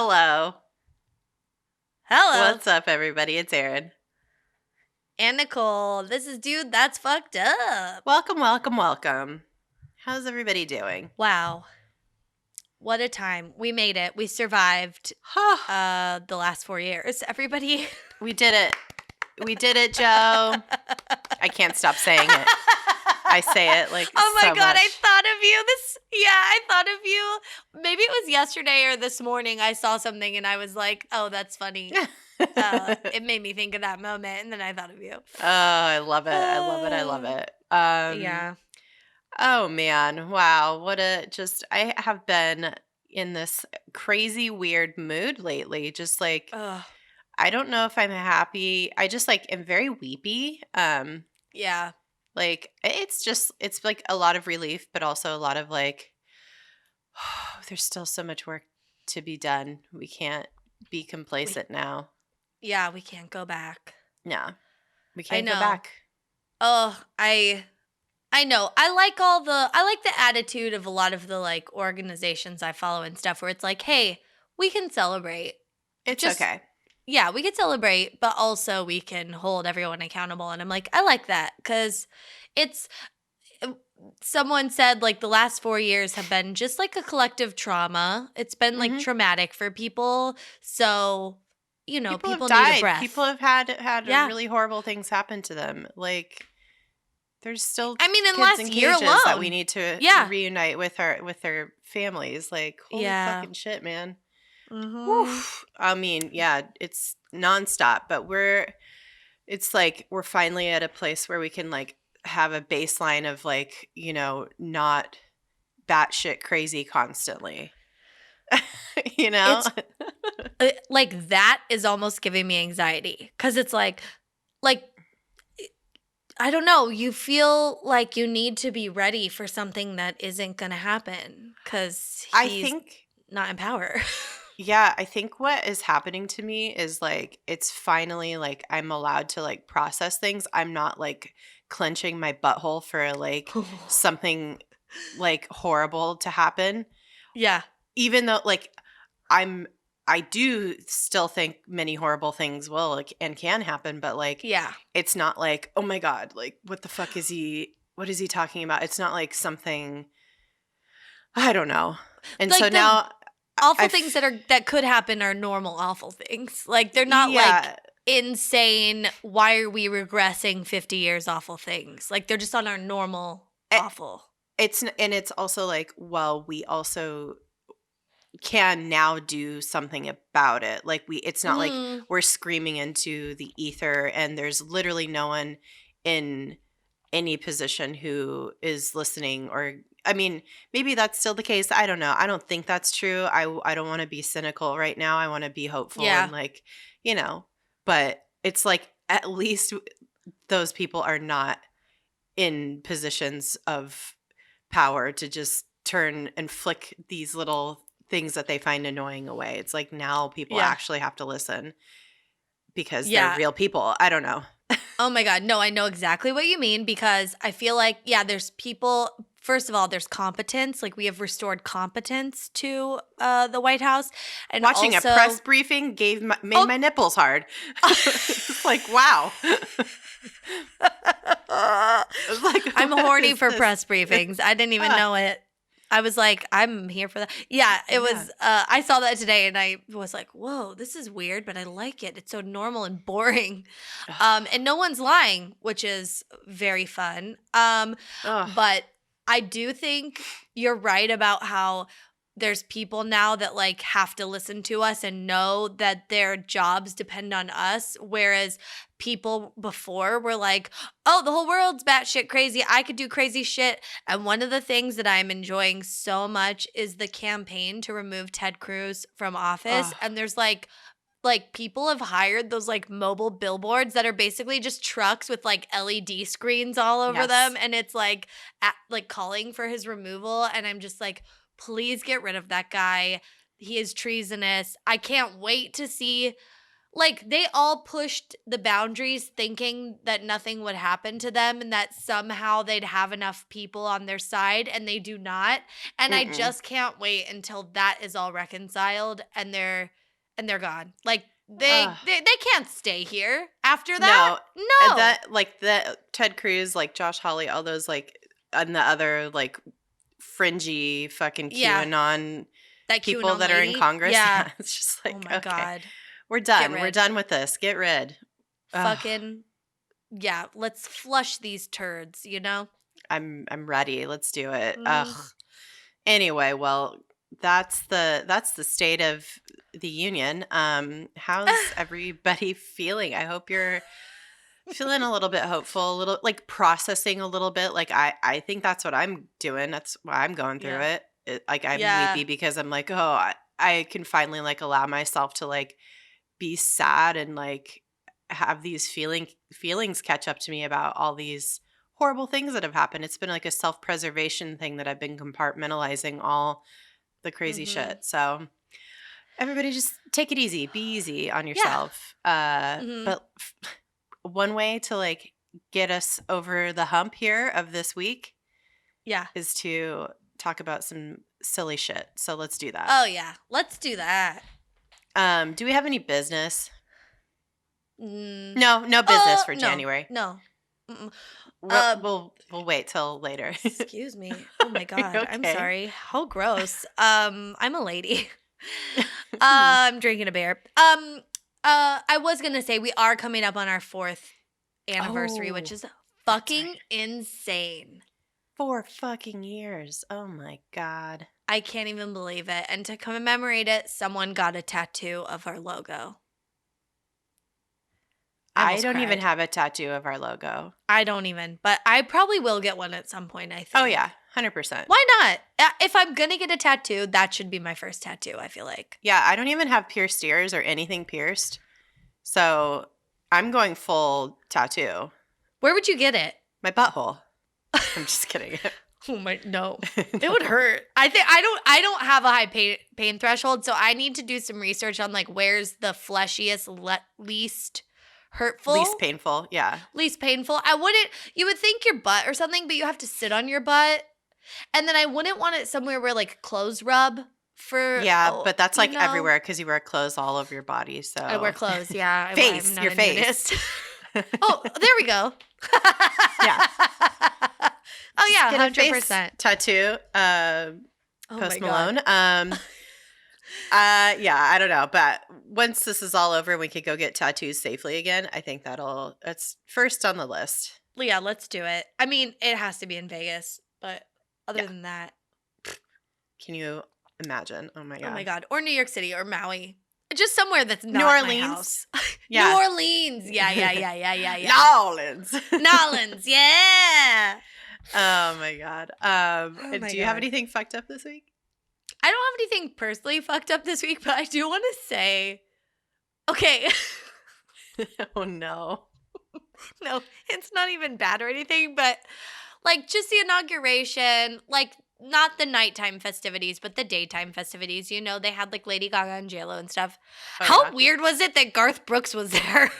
Hello. Hello. What's up, everybody? It's Erin. And Nicole. This is Dude, That's Fucked Up. Welcome, welcome, welcome. How's everybody doing? Wow. What a time. We made it. We survived the last 4 years. Everybody. We did it. We did it, Joe. I can't stop saying it. I say it like oh my so God, much. I thought of you I thought of you. Maybe it was yesterday or this morning I saw something and I was like, oh, that's funny. It made me think of that moment and then I thought of you. Oh, I love it. I love it. I love it. Yeah. Oh, man. Wow. I have been in this crazy, weird mood lately. Just like, I don't know if I'm happy. I just like am very weepy. Yeah. Like, it's like a lot of relief, but also a lot of like, there's still so much work to be done. We can't be complacent now. Yeah, we can't go back. No, we can't go back. Oh, I know. I like the attitude of a lot of the like organizations I follow and stuff where it's like, hey, we can celebrate. It's okay. Yeah, we can celebrate, but also we can hold everyone accountable. And I'm like, I like that because someone said like the last 4 years have been just like a collective trauma. It's been like traumatic for people. So, you know, people have died. Need a breath. People have had really horrible things happen to them. Like there's still in kids last in year cages alone that we need to reunite with their families. Like holy fucking shit, man. Mm-hmm. I mean, yeah, it's nonstop, but it's like we're finally at a place where we can like have a baseline of like, you know, not batshit crazy constantly. You know? Like that is almost giving me anxiety because it's like I don't know. You feel like you need to be ready for something that isn't going to happen because he's not in power. Yeah, I think what is happening to me is like it's finally like I'm allowed to like process things. I'm not like clenching my butthole for like something like horrible to happen. Yeah. Even though like I do still think many horrible things will like, and can happen, but like it's not like, oh my God, like what the fuck is he talking about? It's not like something I don't know. And like so now awful things that could happen are normal awful things. Like they're not like insane, why are we regressing 50 years awful things? Like they're just on our normal awful. It's also like, well, we also can now do something about it. Like it's not like we're screaming into the ether and there's literally no one in any position who is listening or I mean, maybe that's still the case. I don't know. I don't think that's true. I don't want to be cynical right now. I want to be hopeful and like, you know, but it's like at least those people are not in positions of power to just turn and flick these little things that they find annoying away. It's like now people actually have to listen because they're real people. I don't know. Oh my God. No, I know exactly what you mean because I feel like, there's people. First of all, there's competence. Like we have restored competence to the White House. And watching also, a press briefing made my nipples hard. It's like, wow. Like, I'm horny for press briefings. I didn't even know it. I was like, I'm here for that. Yeah, it was. I saw that today and I was like, whoa, this is weird, but I like it. It's so normal and boring. And no one's lying, which is very fun. But I do think you're right about how there's people now that like have to listen to us and know that their jobs depend on us. Whereas people before were like, oh, the whole world's batshit crazy. I could do crazy shit. And one of the things that I'm enjoying so much is the campaign to remove Ted Cruz from office. And there's like people have hired those like mobile billboards that are basically just trucks with like LED screens all over them. And it's like calling for his removal. And I'm just like, please get rid of that guy. He is treasonous. I can't wait to see like they all pushed the boundaries thinking that nothing would happen to them and that somehow they'd have enough people on their side, and they do not. And I just can't wait until that is all reconciled and they're gone. Like they can't stay here after that. No. That like the Ted Cruz, like Josh Hawley, all those like and the other like fringy fucking QAnon that people QAnon that are in Congress. Yeah. It's just like, oh my God. We're done. We're done with this. Get rid. Fucking yeah. Let's flush these turds, you know? I'm ready. Let's do it. Ugh. Anyway, well, that's the state of the union. How's everybody feeling? I hope you're feeling a little bit hopeful, a little like processing a little bit. Like I think that's what I'm doing. That's why I'm going through it. Like I'm weepy because I'm like, oh, I can finally like allow myself to like be sad and like have these feelings catch up to me about all these horrible things that have happened. It's been like a self-preservation thing that I've been compartmentalizing all the crazy shit. So everybody just take it easy. Be easy on yourself. But one way to like get us over the hump here of this week is to talk about some silly shit. So let's do that. Oh, yeah. Let's do that. Do we have any business? No business for January. No. We'll wait till later. Excuse me. Oh my God. Okay. I'm sorry. How gross. I'm a lady. I'm drinking a beer. I was gonna say we are coming up on our 4th anniversary, which is fucking insane. 4 fucking years. Oh my God. I can't even believe it. And to commemorate it, someone got a tattoo of our logo. I don't even have a tattoo of our logo. I don't even, but I probably will get one at some point, I think. Oh, yeah. 100%. Why not? If I'm going to get a tattoo, that should be my first tattoo, I feel like. Yeah, I don't even have pierced ears or anything pierced. So I'm going full tattoo. Where would you get it? My butthole. I'm just kidding. Oh my, no. It would hurt. I think I don't have a high pain threshold, so I need to do some research on like where's the fleshiest, least hurtful, least painful. Yeah, least painful. You would think your butt or something, but you have to sit on your butt, and then I wouldn't want it somewhere where like clothes rub for. Yeah, but that's like everywhere because you wear clothes all over your body. So I wear clothes. Yeah, your face. Oh, there we go. Yeah. Oh yeah, 100% tattoo. Post Malone. Yeah, I don't know, but once this is all over and we could go get tattoos safely again, I think that's first on the list. Yeah, let's do it. I mean, it has to be in Vegas, but other than that, can you imagine? Oh my God. Oh my God. Or New York City or Maui. Just somewhere that's not New Orleans. my house. Yeah. New Orleans. Yeah. New Orleans. Nolans. Yeah. Oh my God. Do you have anything fucked up this week? I don't have anything personally fucked up this week, but I do want to say, okay. Oh no. No, it's not even bad or anything, but like just the inauguration, like not the nighttime festivities, but the daytime festivities. You know, they had like Lady Gaga and J-Lo and stuff. Oh, how weird was it that Garth Brooks was there?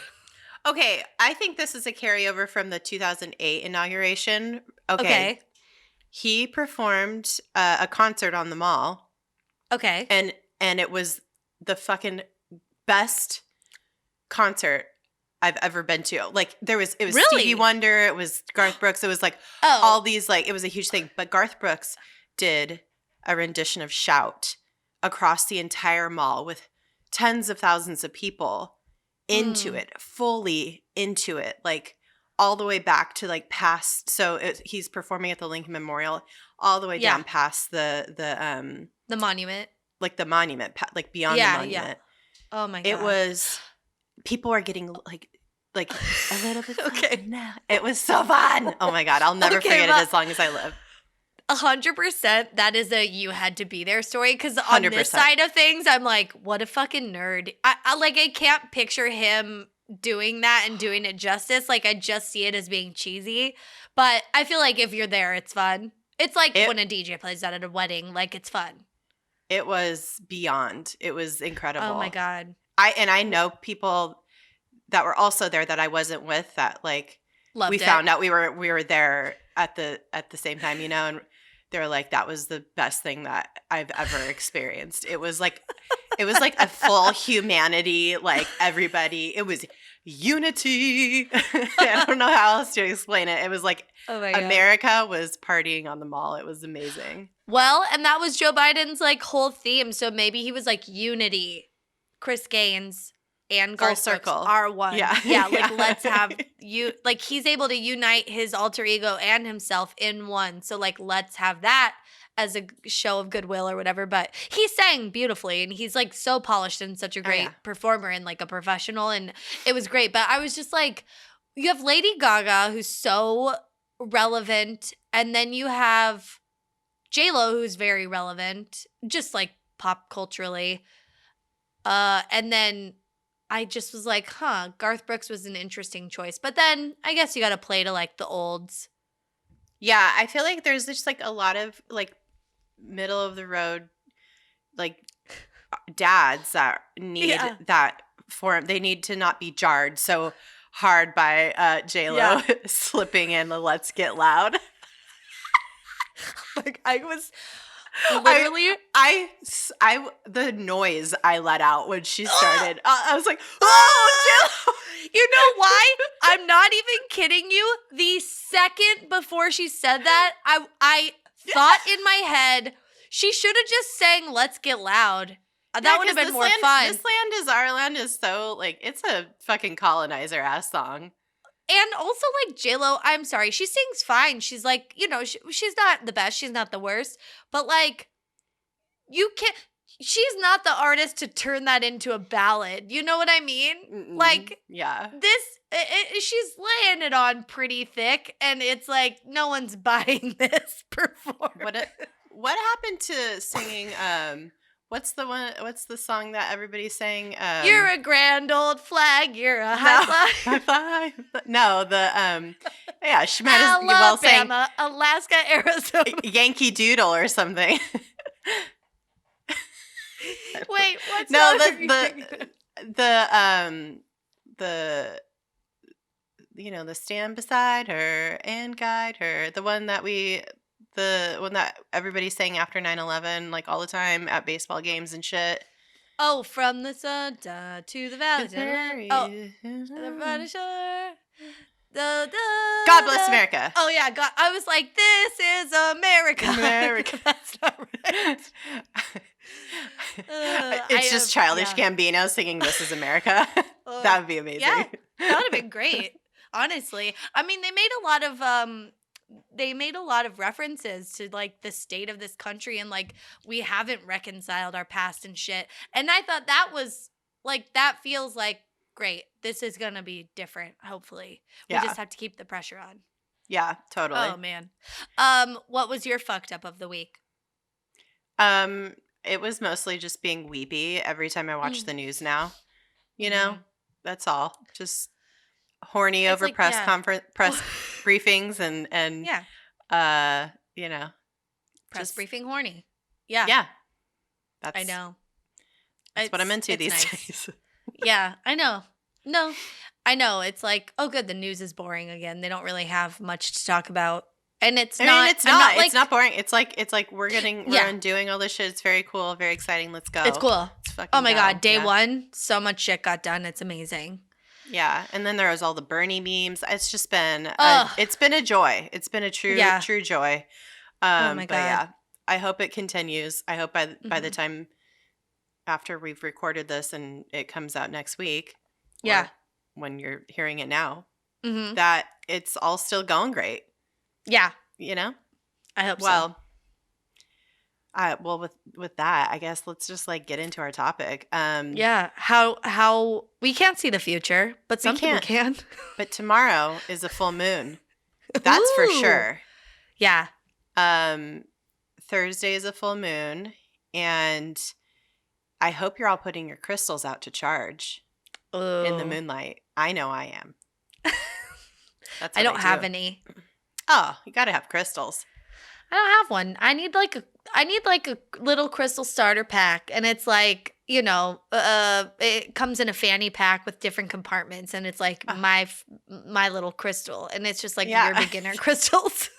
Okay, I think this is a carryover from the 2008 inauguration. Okay. He performed a concert on the mall. Okay. And it was the fucking best concert I've ever been to. Like it was really? Stevie Wonder, it was Garth Brooks, it was like all these like it was a huge thing. But Garth Brooks did a rendition of Shout across the entire mall with tens of thousands of people into it, fully into it, like all the way back to like past. So he's performing at the Lincoln Memorial, all the way down past the monument, like the monument, like beyond the monument. Yeah. Oh my God! It was. People are getting like a little bit. Okay, now it was so fun. Oh my God, I'll never forget it as long as I live. 100%. That is a you had to be there story because on 100%. This side of things, I'm like, what a fucking nerd. I can't picture him doing that and doing it justice. Like I just see it as being cheesy, but I feel like if you're there, it's fun. It's like when a DJ plays that at a wedding. Like it's fun. It was beyond. It was incredible. Oh my God. I know people that were also there that I wasn't with that like Loved we it. found out we were there at the same time, you know, and they were like, that was the best thing that I've ever experienced. It was like a full humanity, like everybody. It was unity. I don't know how else to explain it. It was like America was partying on the mall. It was amazing. Well, and that was Joe Biden's like whole theme. So maybe he was like unity. Chris Gaines and Garth Brooks are one. Yeah, like let's have you like he's able to unite his alter ego and himself in one. So like let's have that as a show of goodwill or whatever. But he sang beautifully and he's like so polished and such a great performer and like a professional, and it was great. But I was just like, you have Lady Gaga who's so relevant, and then you have J-Lo who's very relevant, just like pop culturally. And then I just was like, Garth Brooks was an interesting choice. But then I guess you got to play to like the olds. Yeah, I feel like there's just like a lot of like middle of the road like dads that need that form. They need to not be jarred so hard by J-Lo slipping in the "Let's Get Loud." Like I was literally, the noise I let out when she started, I was like, "Oh, Jill!" You know why? I'm not even kidding you. The second before she said that, I thought in my head she should have just sang "Let's Get Loud." That would have been more fun. This land is our land is so like it's a fucking colonizer ass song. And also, like, J-Lo, I'm sorry, she sings fine. She's, like, you know, she's not the best. She's not the worst. But, like, you can't – she's not the artist to turn that into a ballad. You know what I mean? Mm-mm. Like, yeah, she's laying it on pretty thick, and it's like no one's buying this performance. What happened to singing What's the song that everybody sang? You're a grand old flag. You're a high fly. No, she might as well sing Alabama, Alaska, Arizona. Yankee Doodle or something. Wait, what's the the stand beside her and guide her, the one that everybody sang after 9/11, like all the time at baseball games and shit. Oh, from the sun to the valley. The valley shore. God bless America. Oh yeah, God. I was like, this is America. That's not right. It's just Childish Gambino singing "This Is America." That would be amazing. Yeah, that would have been great. Honestly, I mean, they made a lot of references to like the state of this country, and like we haven't reconciled our past and shit. And I thought that was like, that feels like great. This is gonna be different. Hopefully, we just have to keep the pressure on. Yeah, totally. Oh man. What was your fucked up of the week? It was mostly just being weepy every time I watch the news now. You know, that's all. Just horny over like, press briefings and press briefing horny. Yeah. Yeah. I know. That's what I'm into these days. Yeah, I know. No, I know. It's like, oh good, the news is boring again. They don't really have much to talk about. And it's not boring. It's like we're undoing all this shit. It's very cool, very exciting. Let's go. It's cool. Oh my God. Day one, so much shit got done. It's amazing. Yeah. And then there was all the Bernie memes. It's just been it's been a joy. It's been a true joy. Oh my God. But yeah, I hope it continues. I hope by the time after we've recorded this and it comes out next week. Yeah. When you're hearing it now, that it's all still going great. Yeah. You know? I hope so. Well, with that, I guess let's just like get into our topic. Yeah. How we can't see the future, but some people can. But tomorrow is a full moon. That's for sure. Yeah. Thursday is a full moon, and I hope you're all putting your crystals out to charge in the moonlight. I know I am. I don't have any. Oh, you got to have crystals. I don't have one. I need like a little crystal starter pack, and it's like, you know, it comes in a fanny pack with different compartments, and it's like my little crystal, and it's just like your beginner crystals.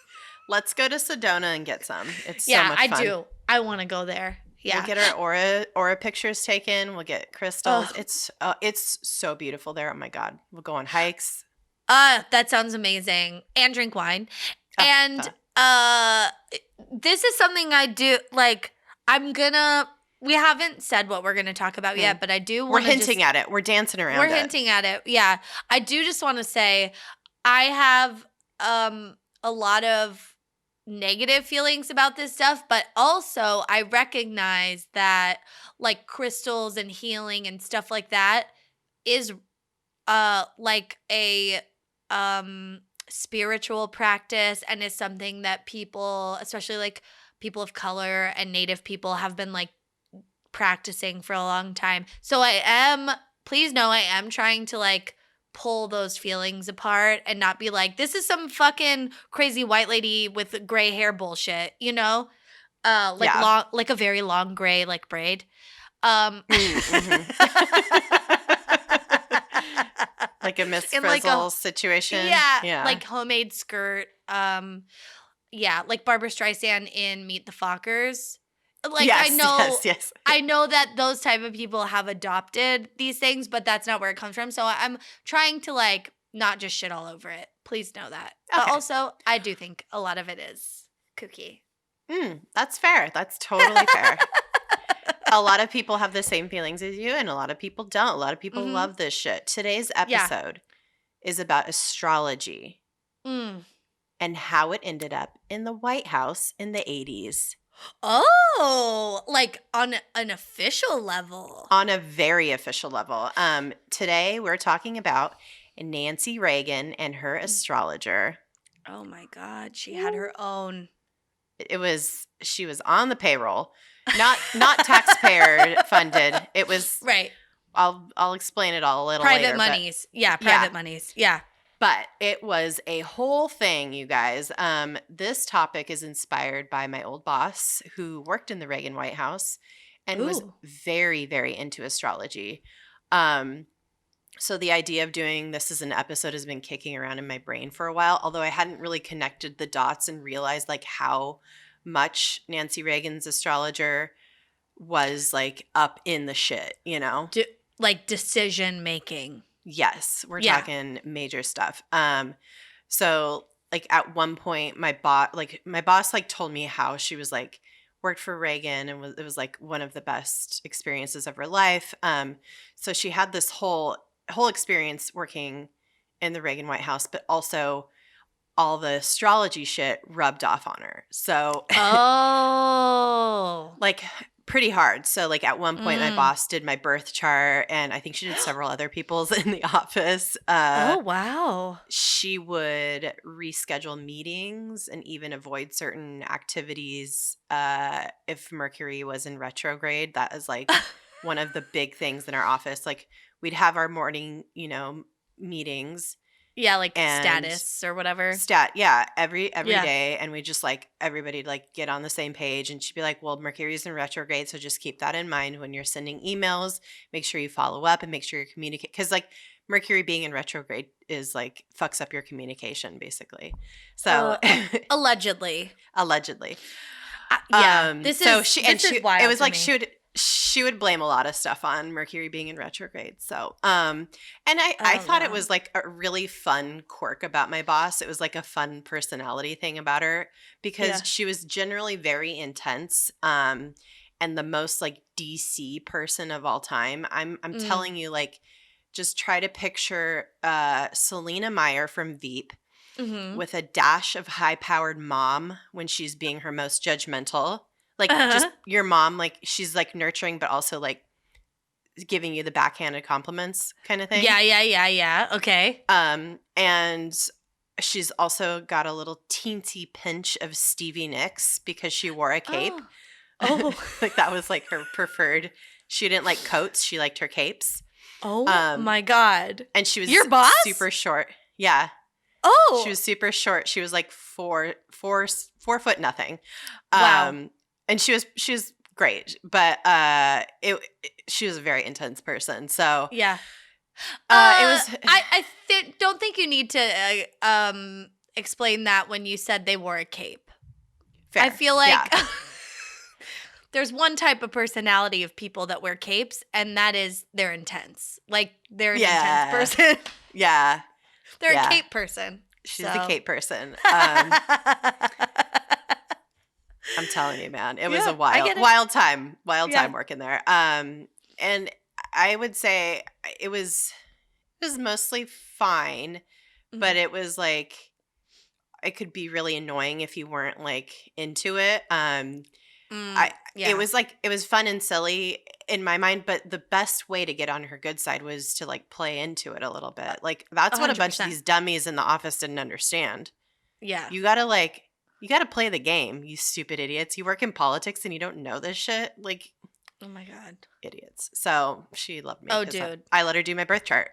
Let's go to Sedona and get some. It's so much fun. I do. I want to go there. Yeah, we'll get our aura pictures taken. We'll get crystals. It's so beautiful there. Oh my God, we'll go on hikes. That sounds amazing. And drink wine. This is something I do, like, we haven't said what we're going to talk about yet, but I do want to We're hinting at it. We're dancing around it. We're hinting at it. Yeah. I do just want to say I have a lot of negative feelings about this stuff, but also I recognize that like crystals and healing and stuff like that is like a spiritual practice, and is something that people, especially like people of color and Native people, have been like practicing for a long time. So please know I am trying to like pull those feelings apart and not be like, this is some fucking crazy white lady with gray hair bullshit, you know? Long, like a very long gray like braid. Like a Miss Frizzle situation. Yeah, like homemade skirt. Like Barbara Streisand in Meet the Fockers. Like, yes, yes. I know that those type of people have adopted these things, but that's not where it comes from. So I'm trying to like not just shit all over it. Please know that. Okay. But also, I do think a lot of it is kooky. That's fair. That's totally fair. A lot of people have the same feelings as you, and a lot of people don't. A lot of people love this shit. Today's episode is about astrology and how it ended up in the White House in the 80s. Oh, like on an official level. On a very official level. Today we're talking about Nancy Reagan and her astrologer. Oh my God, she had her own. She was on the payroll, not taxpayer funded. It was right. I'll explain it all a little later. Private monies. Private monies. Yeah. But it was a whole thing, you guys. This topic is inspired by my old boss who worked in the Reagan White House and was very, very into astrology. So the idea of doing this as an episode has been kicking around in my brain for a while, although I hadn't really connected the dots and realized like how much Nancy Reagan's astrologer was like up in the shit, you know? Like decision making. Yes, we're talking major stuff. So like at one point my boss like told me how she was like worked for Reagan and it was like one of the best experiences of her life. So she had this whole experience working in the Reagan White House, but also all the astrology shit rubbed off on her. So like pretty hard. So like at one point my boss did my birth chart, and I think she did several other people's in the office. Oh wow. She would reschedule meetings and even avoid certain activities if Mercury was in retrograde. That is like one of the big things in our office. Like we'd have our morning, meetings. Yeah, like status or whatever. Every day. And we just like everybody like get on the same page. And she'd be like, well, Mercury's in retrograde, so just keep that in mind when you're sending emails. Make sure you follow up and make sure you communicate. Because like Mercury being in retrograde is like fucks up your communication basically. So allegedly. This is wild. It was like me. She would blame a lot of stuff on Mercury being in retrograde. So, and I thought it was like a really fun quirk about my boss. It was like a fun personality thing about her because she was generally very intense, and the most like DC person of all time. I'm telling you, like, just try to picture Selena Meyer from Veep with a dash of high-powered mom when she's being her most judgmental. Like just your mom, like she's like nurturing, but also like giving you the backhanded compliments kind of thing. Yeah. Okay. And she's also got a little teensy pinch of Stevie Nicks because she wore a cape. Oh. Like that was like her preferred. She didn't like coats. She liked her capes. Oh my God. And she was your boss? super short. Yeah. Oh, She was super short. She was like 4 foot nothing. Wow. And she was great, but she was a very intense person. So yeah. it was. I don't think you need to explain that when you said they wore a cape. Fair. I feel like Yeah. there's one type of personality of people that wear capes, and that is they're intense. Like they're an intense person. Yeah. They're a cape person. She's the cape person. I'm telling you, man, it was a wild time working there. And I would say it was mostly fine, but it was like it could be really annoying if you weren't like into it. It was fun and silly in my mind, but the best way to get on her good side was to like play into it a little bit. Like that's what a bunch of these dummies in the office didn't understand. Yeah. You gotta play the game, you stupid idiots. You work in politics and you don't know this shit. Like, oh my God. Idiots. So she loved me. Oh, dude. I let her do my birth chart.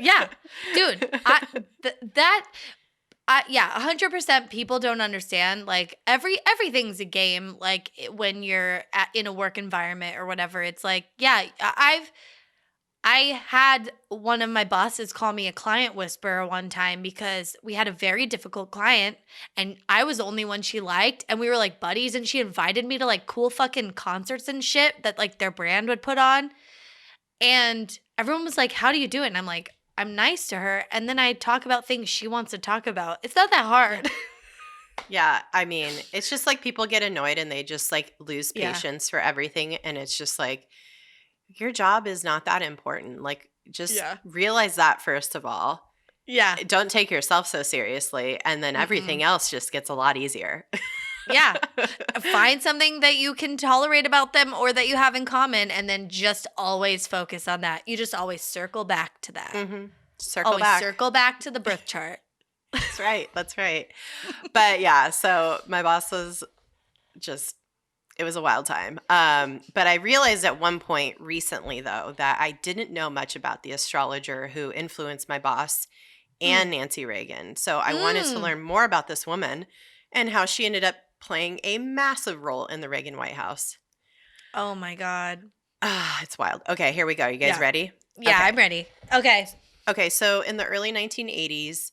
Yeah. Dude, 100% people don't understand. Like everything's a game. Like when you're in a work environment or whatever, it's like, yeah, I had one of my bosses call me a client whisperer one time because we had a very difficult client and I was the only one she liked and we were like buddies and she invited me to like cool fucking concerts and shit that like their brand would put on. And everyone was like, how do you do it? And I'm like, I'm nice to her. And then I talk about things she wants to talk about. It's not that hard. Yeah. I mean, it's just like people get annoyed and they just like lose patience for everything. And it's just like, your job is not that important. Like, just realize that first of all. Yeah. Don't take yourself so seriously. And then everything else just gets a lot easier. Yeah. Find something that you can tolerate about them or that you have in common and then just always focus on that. You just always circle back to that. Mm-hmm. Circle back to the birth chart. That's right. That's right. But yeah, so my boss was just, it was a wild time. But I realized at one point recently, though, that I didn't know much about the astrologer who influenced my boss and Nancy Reagan. So I wanted to learn more about this woman and how she ended up playing a massive role in the Reagan White House. Oh, my God. It's wild. Okay, here we go. You guys ready? Yeah, okay. I'm ready. Okay, so in the early 1980s,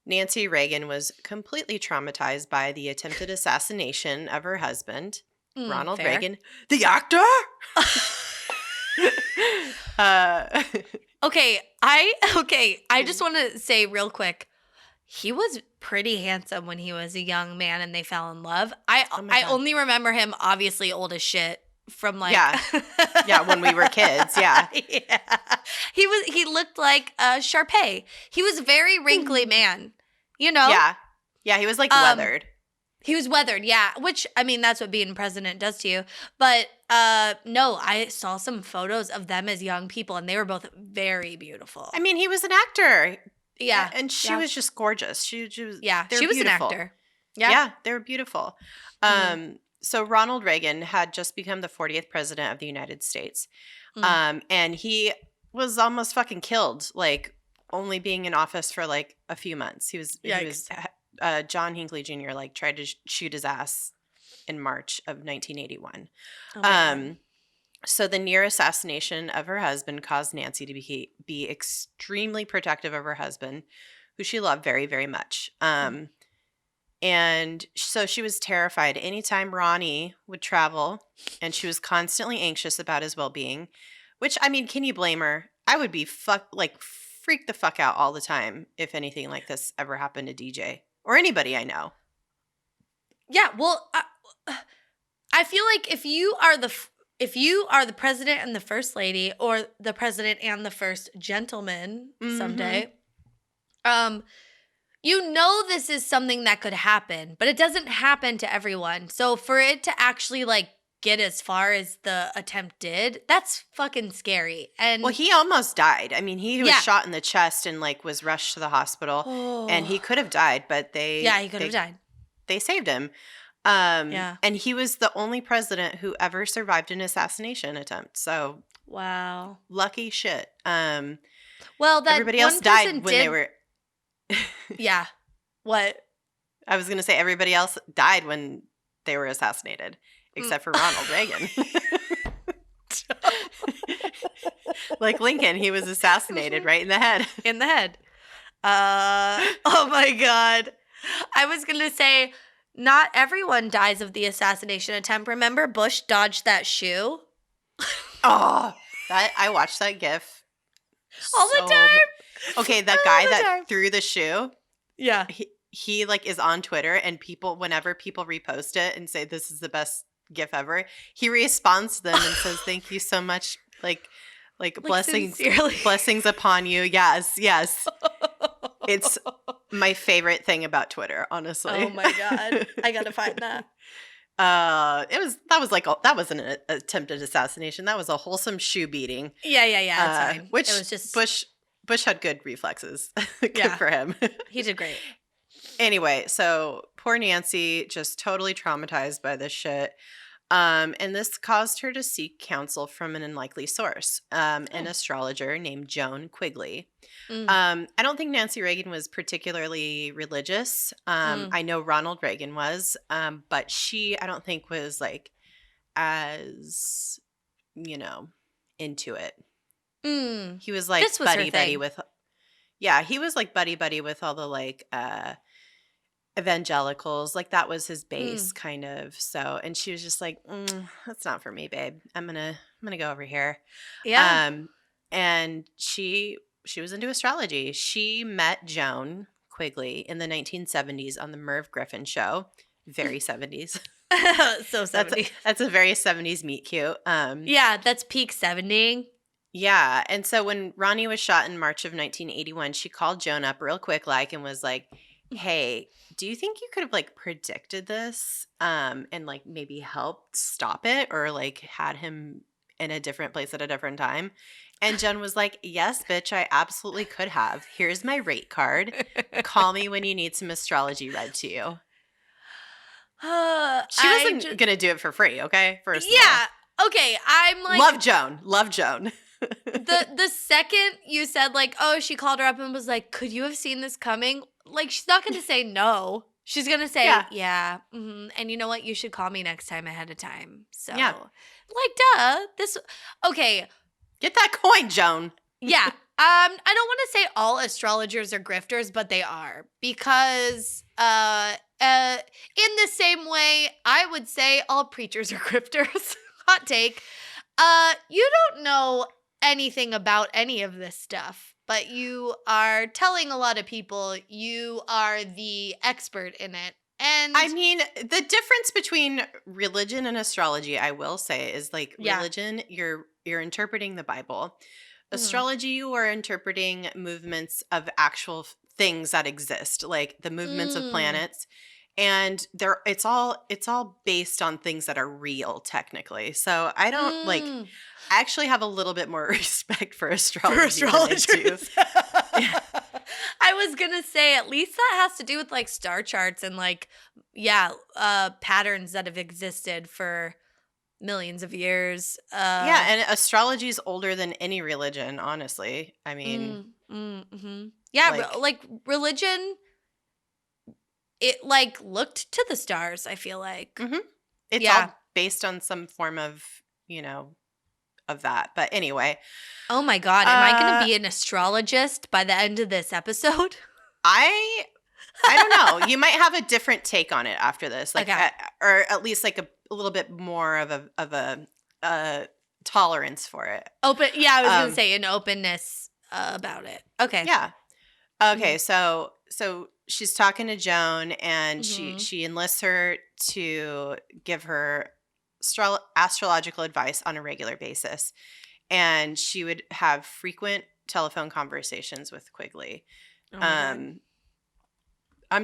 Nancy Reagan was completely traumatized by the attempted assassination of her husband, Ronald Reagan, the actor. I just want to say real quick, he was pretty handsome when he was a young man and they fell in love. I only remember him obviously old as shit from like when we were kids. Yeah. He looked like Sharpay. He was a very wrinkly man, you know? Yeah, he was like weathered. He was weathered, yeah, which, I mean, that's what being president does to you. But no, I saw some photos of them as young people, and they were both very beautiful. I mean, he was an actor. Yeah. And she was just gorgeous. She was she was beautiful. An actor. Yeah, they were beautiful. So Ronald Reagan had just become the 40th president of the United States. And he was almost fucking killed, like only being in office for like a few months. He was John Hinckley Jr. like tried to shoot his ass in March of 1981. So the near assassination of her husband caused Nancy to be extremely protective of her husband, who she loved very, very much. And so she was terrified anytime Ronnie would travel, and she was constantly anxious about his well-being, which, I mean, can you blame her? I would be freak the fuck out all the time if anything like this ever happened to DJ or anybody I know. Yeah, well, I feel like if you are the president and the first lady, or the president and the first gentleman someday, you know this is something that could happen, but it doesn't happen to everyone. So for it to actually like get as far as the attempt did, that's fucking scary. And well, he almost died. I mean, he was shot in the chest and like was rushed to the hospital, and he could have died, but he could have died. They saved him. And he was the only president who ever survived an assassination attempt. So wow, lucky shit. Well, that everybody else died when they were. Yeah. What? I was going to say everybody else died when they were assassinated, except for Ronald Reagan. Like Lincoln, he was assassinated right in the head. In the head. Oh my God. I was going to say, not everyone dies of the assassination attempt. Remember Bush dodged that shoe? Oh, I watched that GIF all the time. Okay, that guy that threw the shoe. Yeah. He like is on Twitter, and whenever people repost it and say this is the best GIF ever, he responds to them and says, "Thank you so much." Like blessings upon you. Yes. It's my favorite thing about Twitter, honestly. Oh my God. I got to find that. That wasn't an attempted assassination. That was a wholesome shoe beating. Yeah. That's fine. Which it was just Bush had good reflexes. Good for him. He did great. Anyway, so poor Nancy, just totally traumatized by this shit. And this caused her to seek counsel from an unlikely source, an astrologer named Joan Quigley. I don't think Nancy Reagan was particularly religious. I know Ronald Reagan was, but she, I don't think, was like as, into it. He was like buddy-buddy with, he was like buddy-buddy with all the like evangelicals. Like that was his base kind of. So, and she was just like, that's not for me, babe. I'm gonna go over here. Yeah. And she was into astrology. She met Joan Quigley in the 1970s on the Merv Griffin show. Very 70s. So 70s. That's a very 70s meet cute. Yeah, that's peak 70. Yeah. And so when Ronnie was shot in March of 1981, she called Joan up real quick and was like, hey, do you think you could have like predicted this and like maybe helped stop it or like had him in a different place at a different time? And Joan was like, yes, bitch, I absolutely could have. Here's my rate card. Call me when you need some astrology read to you. She wasn't going to do it for free, okay? First of all. Okay. I'm like. Love Joan. The second you said like, oh, she called her up and was like, could you have seen this coming? Like, she's not going to say no. She's going to say, yeah. And you know what? You should call me next time ahead of time. So, like, duh. Okay. Get that coin, Joan. Yeah. I don't want to say all astrologers are grifters, but they are. Because in the same way, I would say all preachers are grifters. Hot take. You don't know anything about any of this stuff, but you are telling a lot of people you are the expert in it. And I mean, the difference between religion and astrology, I will say, is like religion, you're interpreting the Bible. Astrology, you are interpreting movements of actual things that exist, like the movements of planets. And it's all based on things that are real, technically. So I don't I actually have a little bit more respect for astrology. For astrologers. I was gonna say at least that has to do with like star charts and like patterns that have existed for millions of years. And astrology is older than any religion, honestly. I mean, like religion. It like looked to the stars, I feel like. It's all based on some form of, of that. But anyway. Oh my God. Am I going to be an astrologist by the end of this episode? I don't know. You might have a different take on it after this. Like, or at least like a little bit more of a tolerance for it. Open. Yeah, I was going to say an openness about it. Okay. Yeah. Okay. So she's talking to Joan, and she enlists her to give her astrological advice on a regular basis. And she would have frequent telephone conversations with Quigley. I'm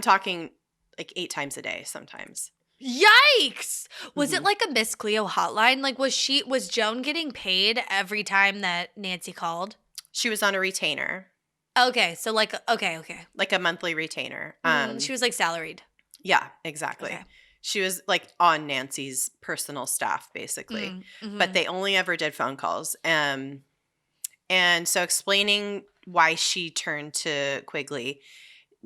talking like 8 times a day sometimes. Yikes! Was it like a Miss Cleo hotline? Like was Joan getting paid every time that Nancy called? She was on a retainer. Okay, so like okay. Like a monthly retainer. She was like salaried. Yeah, exactly. Okay. She was like on Nancy's personal staff, basically. But they only ever did phone calls. And so explaining why she turned to Quigley,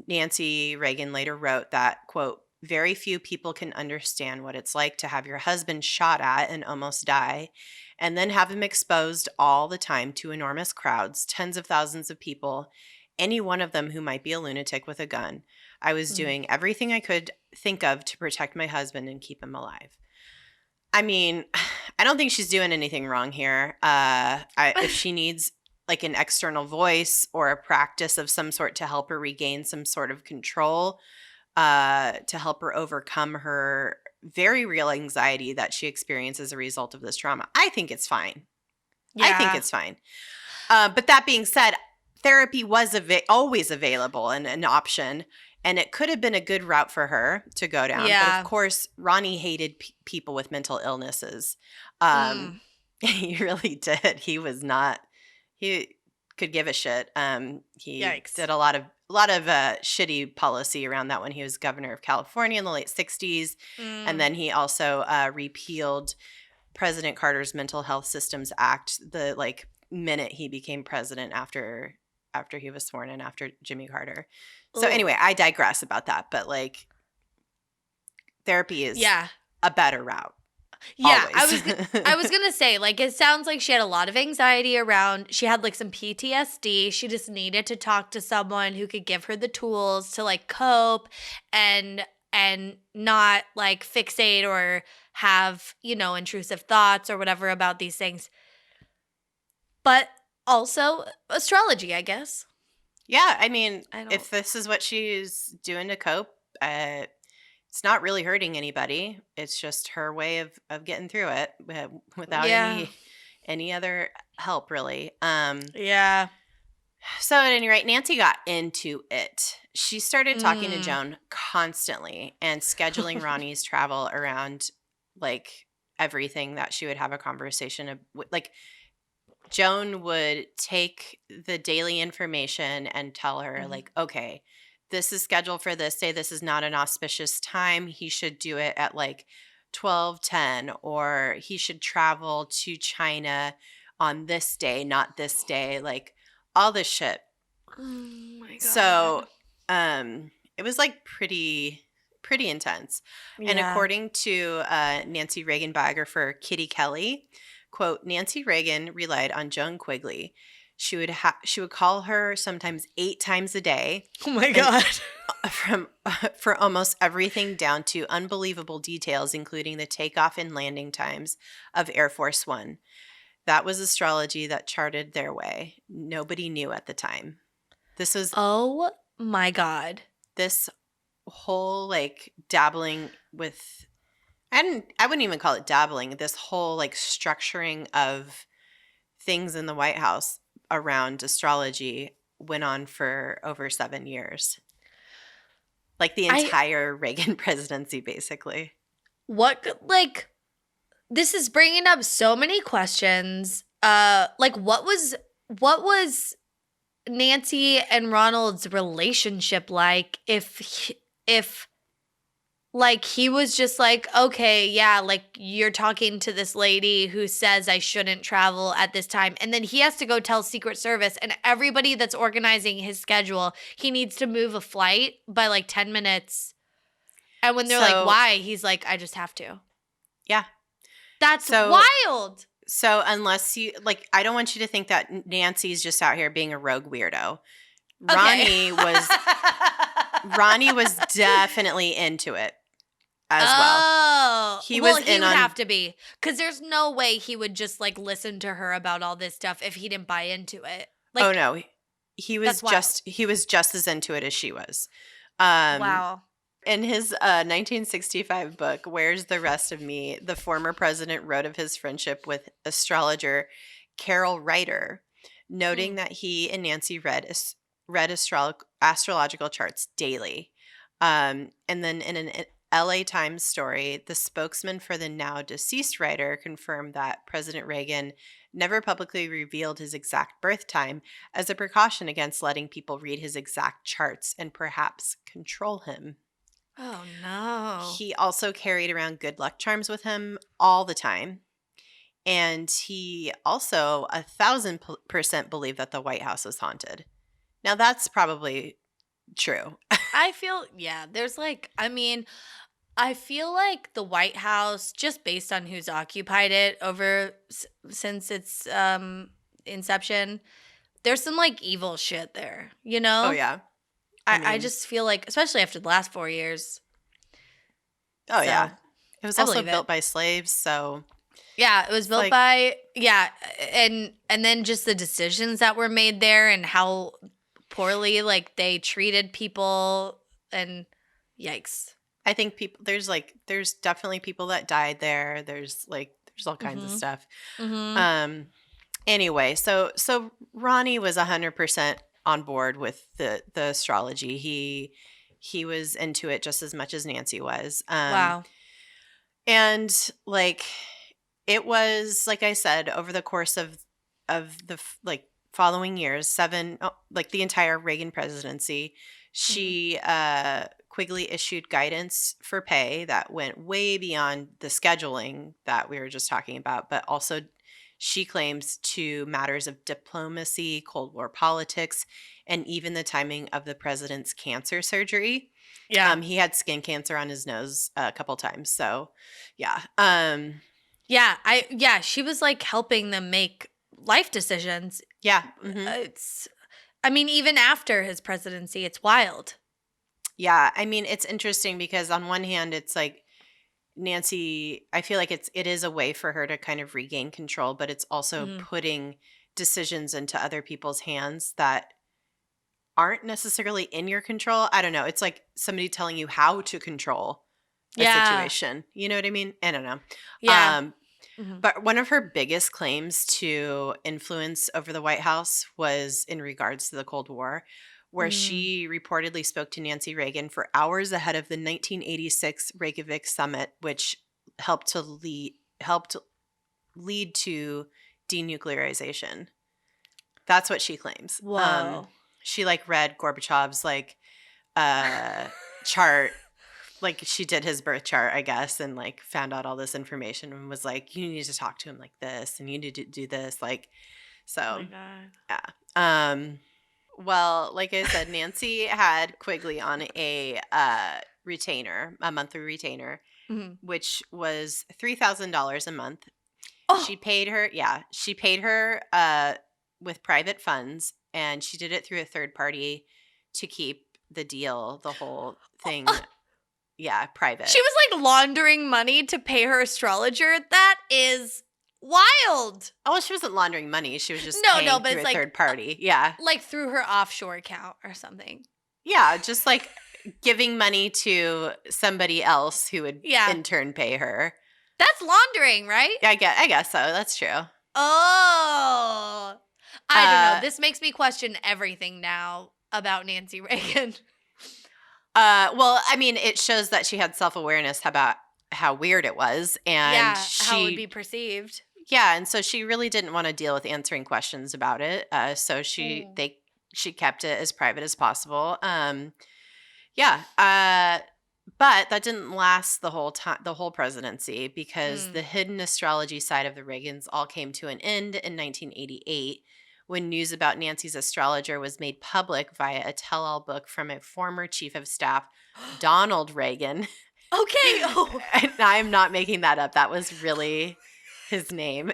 Nancy Reagan later wrote that, quote, very few people can understand what it's like to have your husband shot at and almost die, and then have him exposed all the time to enormous crowds, tens of thousands of people, any one of them who might be a lunatic with a gun. I was doing everything I could think of to protect my husband and keep him alive. I mean, I don't think she's doing anything wrong here. If she needs like an external voice or a practice of some sort to help her regain some sort of control, to help her overcome her very real anxiety that she experienced as a result of this trauma, I think it's fine. Yeah. I think it's fine. But that being said, therapy was always available and an option, and it could have been a good route for her to go down. Yeah. But of course, Ronnie hated people with mental illnesses. He really did. He was not. He could give a shit. He did a lot of shitty policy around that when he was governor of California in the late 60s. And then he also repealed President Carter's Mental Health Systems Act the minute he became president after he was sworn in after Jimmy Carter. So anyway, I digress about that, but therapy is a better route. Yeah, I was going to say, it sounds like she had a lot of anxiety around, she had some PTSD. She just needed to talk to someone who could give her the tools to cope and not fixate or have, intrusive thoughts or whatever about these things. But also astrology, I guess. Yeah, I mean, if this is what she's doing to cope, it's not really hurting anybody. It's just her way of getting through it without any other help, really. Yeah. So at any rate, Nancy got into it. She started talking to Joan constantly and scheduling Ronnie's travel around everything that she would have a conversation Joan would take the daily information and tell her, okay, this is scheduled for this day. This is not an auspicious time. He should do it at 12:10, or he should travel to China on this day, not this day. All this shit. Oh my God. So it was pretty intense. Yeah. And according to Nancy Reagan biographer Kitty Kelly, quote, Nancy Reagan relied on Joan Quigley. She would call her sometimes 8 times a day. Oh my God. For almost everything down to unbelievable details, including the takeoff and landing times of Air Force One. That was astrology that charted their way. Nobody knew at the time. This was oh my God. This whole dabbling with, I wouldn't even call it dabbling. This whole structuring of things in the White House around astrology went on for over 7 years. The entire Reagan presidency, basically. This is bringing up so many questions. What was Nancy and Ronald's relationship like if he was just okay, yeah, you're talking to this lady who says I shouldn't travel at this time. And then he has to go tell Secret Service and everybody that's organizing his schedule, he needs to move a flight by 10 minutes. And when they're why? He's I just have to. Yeah. That's wild. So unless you, I don't want you to think that Nancy's just out here being a rogue weirdo. Okay. Ronnie was definitely into it as well. He would have to be, because there's no way he would just listen to her about all this stuff if he didn't buy into it. Oh no, he was just as into it as she was. Wow. In his 1965 book, Where's the Rest of Me?, the former president wrote of his friendship with astrologer Carol Reiter, noting that he and Nancy read astrological charts daily. And then in an LA Times story, the spokesman for the now deceased writer confirmed that President Reagan never publicly revealed his exact birth time as a precaution against letting people read his exact charts and perhaps control him. Oh, no. He also carried around good luck charms with him all the time. And he also 1,000% believed that the White House was haunted. Now, that's probably true. I feel, there's like, I mean, I feel like the White House, just based on who's occupied it since its inception, there's some like evil shit there, you Oh, know? yeah. I just feel like, especially after the last 4 years. Oh, So, yeah. It was I also believe built it. by slaves, so Yeah, it was built like- by and then just the decisions that were made there and how poorly like they treated people and yikes. I think there's definitely people that died there. There's all kinds of stuff. Mhm. Anyway, so Ronnie was 100% on board with the astrology. He was into it just as much as Nancy was. Wow. And like it was, like I said, over the course of the following years, the entire Reagan presidency, she Quigley issued guidance for pay that went way beyond the scheduling that we were just talking about, but also she claims to matters of diplomacy, Cold War politics, and even the timing of the president's cancer surgery. Yeah. He had skin cancer on his nose a couple times. So, yeah. She was like helping them make life decisions. Yeah. Mm-hmm. I mean, even after his presidency, it's wild. Yeah. I mean, it's interesting because on one hand, it's like Nancy, I feel like it is a way for her to kind of regain control, but it's also putting decisions into other people's hands that aren't necessarily in your control. I don't know. It's like somebody telling you how to control a situation. You know what I mean? I don't know. Yeah. But one of her biggest claims to influence over the White House was in regards to the Cold War, where she reportedly spoke to Nancy Reagan for hours ahead of the 1986 Reykjavik summit, which helped lead to denuclearization. That's what she claims. Whoa. She read Gorbachev's chart, she did his birth chart, I guess, and found out all this information and was like, you need to talk to him like this and you need to do this, so. Oh my God. Yeah. Well, like I said, Nancy had Quigley on a monthly retainer, which was $3,000 a month. Oh. She paid her with private funds, and she did it through a third party to keep the whole thing, private. She was laundering money to pay her astrologer. That is wild. Oh, well, she wasn't laundering money. She was just paying through a third party. Yeah. Through her offshore account or something. Yeah, just giving money to somebody else who would in turn pay her. That's laundering, right? I guess so. That's true. Oh. I don't know. This makes me question everything now about Nancy Reagan. Well, I mean, it shows that she had self-awareness about how weird it was, and how it would be perceived. Yeah, and so she really didn't want to deal with answering questions about it. So she kept it as private as possible. But that didn't last the whole presidency, because the hidden astrology side of the Reagans all came to an end in 1988 when news about Nancy's astrologer was made public via a tell-all book from a former chief of staff, Donald Reagan. Okay. Oh. And I'm not making that up. That was really his name.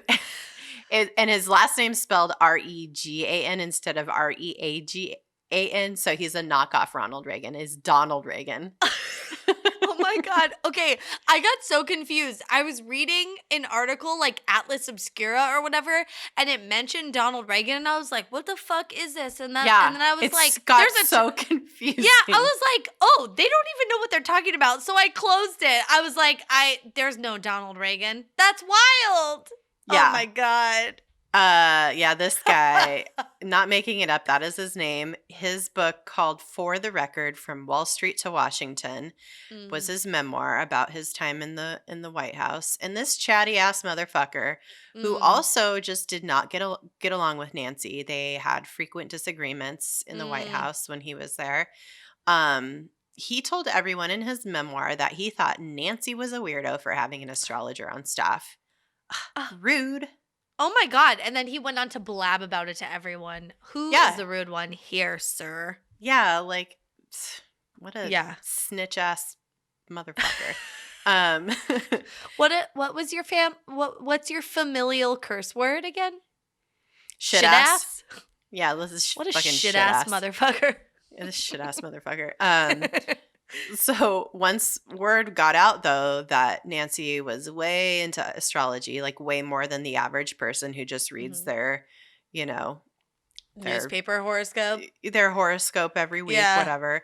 And his last name spelled Regan instead of Reagan. So he's a knockoff Ronald Reagan. Is Donald Reagan. Oh my God. Okay. I got so confused. I was reading an article Atlas Obscura or whatever, and it mentioned Donald Reagan, and I was like, what the fuck is this? And then I was so confusing. Yeah, I was like, oh, they don't even know what they're talking about. So I closed it. I was like, there's no Donald Reagan. That's wild. Yeah. Oh my God. This guy, not making it up, that is his name. His book, called For the Record From Wall Street to Washington, was his memoir about his time in the White House. And this chatty ass motherfucker, who also just did not get along with Nancy. They had frequent disagreements in the White House when he was there. He told everyone in his memoir that he thought Nancy was a weirdo for having an astrologer on staff. Rude. Oh my God. And then he went on to blab about it to everyone. Who is the rude one here, sir? Yeah, what a snitch ass motherfucker. What was your what's your familial curse word again? Shit ass. Yeah, this is what a fucking shit ass motherfucker. Yeah, this shit ass motherfucker. So once word got out, though, that Nancy was way into astrology, like way more than the average person who just reads their, newspaper horoscope, their horoscope every week, whatever.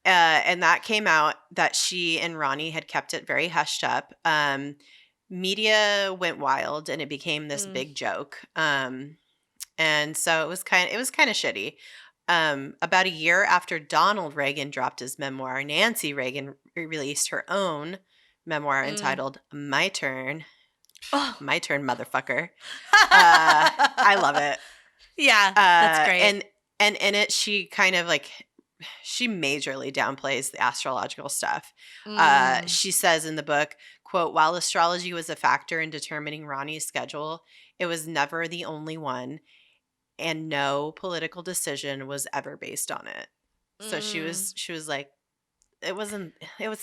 And that came out that she and Ronnie had kept it very hushed up. Media went wild, and it became this big joke. And so it was kind of shitty. About a year after Donald Reagan dropped his memoir, Nancy Reagan released her own memoir entitled "My Turn." Oh. My turn, motherfucker. I love it. Yeah, that's great. And in it, she kind of she majorly downplays the astrological stuff. She says in the book, quote, "While astrology was a factor in determining Ronnie's schedule, it was never the only one. And no political decision was ever based on it." So she was like, it was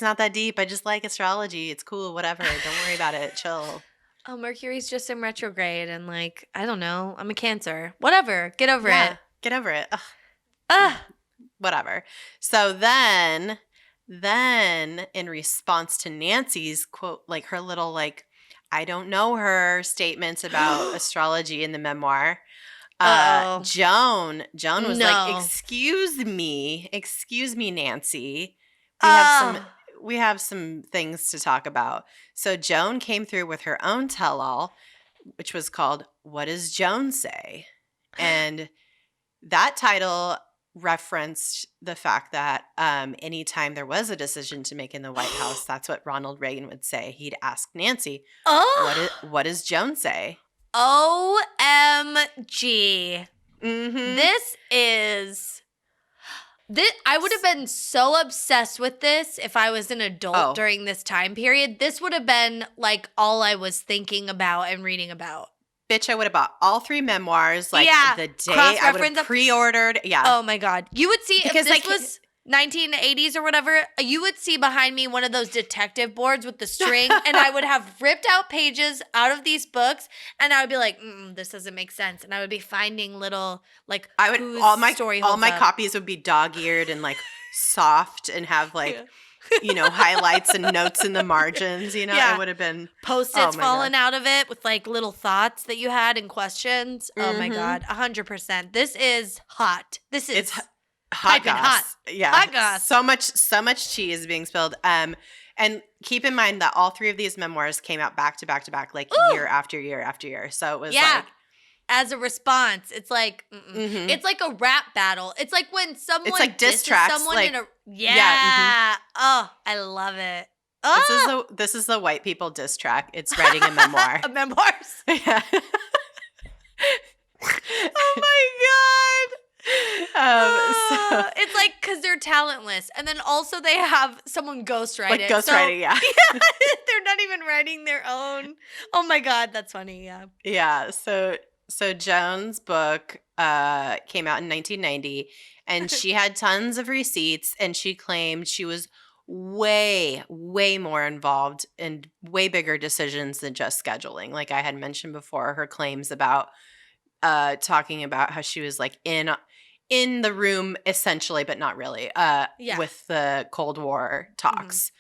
not that deep. I just like astrology. It's cool. Whatever. Don't worry about it. Chill. Oh, Mercury's just in retrograde. And I don't know. I'm a Cancer. Whatever. Get over it. Get over it. Whatever. So then in response to Nancy's quote, her little, I don't know her statements about astrology in the memoir, Joan was like, excuse me, Nancy. We have some things to talk about. So Joan came through with her own tell-all, which was called "What Does Joan Say?" And that title referenced the fact that anytime there was a decision to make in the White House, that's what Ronald Reagan would say. He'd ask Nancy, what does Joan say? OMG. I would have been so obsessed with this if I was an adult during this time period. This would have been all I was thinking about and reading about. Bitch, I would have bought all 3 memoirs the day I would have pre-ordered. Yeah. Oh my God. You would see, because if this was 1980s or whatever, you would see behind me one of those detective boards with the string, and I would have ripped out pages out of these books, and I would be like, this doesn't make sense, and I would be finding little I would all my copies would be dog-eared and soft and have highlights and notes in the margins. It would have been Post-its falling out of it with little thoughts that you had and questions. Oh my God, 100%. This is hot. It's hot goss. Hot. Yeah. Hot goss. So much tea is being spilled. And keep in mind that all 3 of these memoirs came out back to back to back, year after year after year. So it was as a response, it's it's like a rap battle. It's like when someone diss tracks, someone in a Oh, I love it. This is the white people diss track. It's writing a memoir. Memoirs. Yeah. Oh my God. So it's because they're talentless, and then also they have someone ghostwrite it. Ghostwriting, yeah. They're not even writing their own. Oh my God, that's funny. Yeah. Yeah. So Joan's book came out in 1990, and she had tons of receipts, and she claimed she was way, way more involved in way bigger decisions than just scheduling. Like I had mentioned before, her claims about talking about how she was in the room essentially, but not really, with the Cold War talks.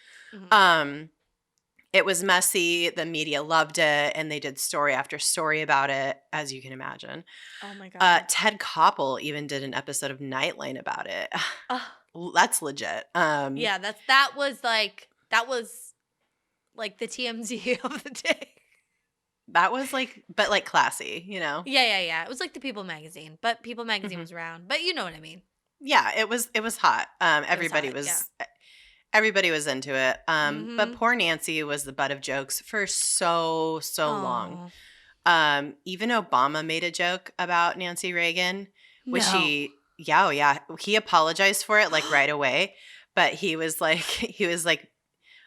It was messy. The media loved it, and they did story after story about it, as you can imagine. Oh my God. Ted Koppel even did an episode of Nightline about it. That's legit. That was the TMZ of the day. That was but classy, Yeah. It was like the People magazine, but People magazine was around. But you know what I mean. Yeah, it was hot. Everybody was into it. But poor Nancy was the butt of jokes for so long. Even Obama made a joke about Nancy Reagan, which he apologized for it right away. But he was like,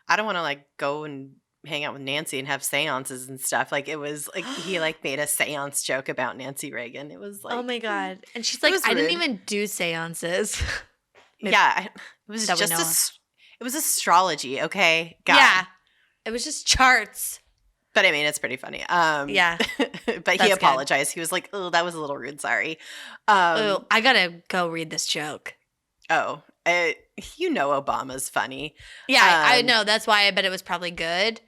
I don't want to go and hang out with Nancy and have seances and stuff. It was he made a seance joke about Nancy Reagan. It was oh my God. And she's like, I didn't even do seances. It was that we just know of. it was astrology, okay? God. Yeah. It was just charts. But I mean, it's pretty funny. Yeah. But he apologized. He was like, "Oh, that was a little rude. Sorry." Oh, I gotta go read this joke. Oh, Obama's funny. Yeah, I know. That's why I bet it was probably good.